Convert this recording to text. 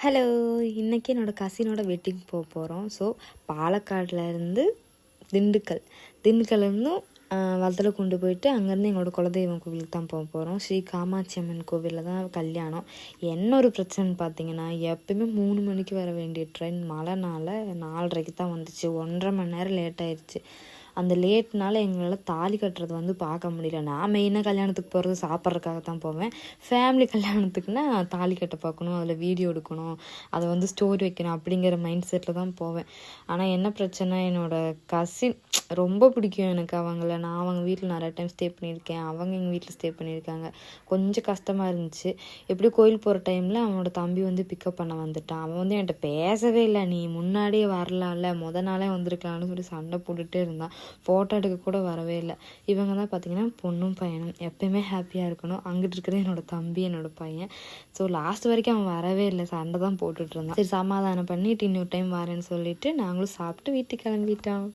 Hello, இன்றைக்கி என்னோடய கசினோட wedding போகிறோம். ஸோ பாலக்காடுலேருந்து திண்டுக்கல்லேருந்தும் வத்தலை கொண்டு போயிட்டு அங்கேருந்து எங்களோட குலதெய்வம் கோவிலுக்கு தான் போகிறோம். ஸ்ரீ காமாட்சி அம்மன் கோவிலில் தான் கல்யாணம். என்ன ஒரு பிரச்சனைன்னு பார்த்தீங்கன்னா, எப்பயுமே 3 மணிக்கு வர வேண்டிய ட்ரெயின் மழைனால 4:30க்கு தான் வந்துச்சு. 1.5 மணி நேரம் லேட் ஆயிடுச்சு. அந்த லேட்னால எங்களால் தாலி கட்டுறது பார்க்க முடியல. நான் மெயினாக கல்யாணத்துக்கு போகிறது சாப்பிட்றதுக்காக தான் போவேன். ஃபேமிலி கல்யாணத்துக்குன்னா தாலி கட்ட பார்க்கணும், அதில் வீடியோ எடுக்கணும், அதை ஸ்டோரி வைக்கணும் அப்படிங்கிற மைண்ட் செட்டில் தான் போவேன். ஆனால் என்ன பிரச்சனை, என்னோடய கசின் ரொம்ப பிடிக்கும் எனக்கு அவங்கள. நான் அவங்க வீட்டில் நிறைய டைம் ஸ்டே பண்ணியிருக்கேன், அவங்க எங்கள் வீட்டில் ஸ்டே பண்ணியிருக்காங்க. கொஞ்சம் கஷ்டமாக இருந்துச்சு. எப்படி கோயில் போகிற டைமில் அவனோட தம்பி பிக்கப் பண்ண வந்துட்டான். அவன் என்கிட்ட பேசவே இல்லை. நீ முன்னாடியே வரலாம்ல, நாளே வந்திருக்கலாம்னு சொல்லி சண்டை போட்டுகிட்டே இருந்தான். ஃபோட்டோ எடுக்க கூட வரவே இல்லை. இவங்க தான் பார்த்திங்கன்னா பொண்ணும் பையனும். எப்போயுமே ஹாப்பியாக இருக்கணும். அங்கிட்டு இருக்கிறது என்னோடய தம்பி, என்னோடய பையன். ஸோ லாஸ்ட் வரைக்கும் அவன் வரவே இல்லை, சண்டை தான் போட்டுட்டு இருந்தான். சரி, சமாதானம் பண்ணிட்டு இன்னொரு டைம் வரேன்னு சொல்லிட்டு நாங்களும் சாப்பிட்டு வீட்டுக்கு கிளம்பிட்டோம்.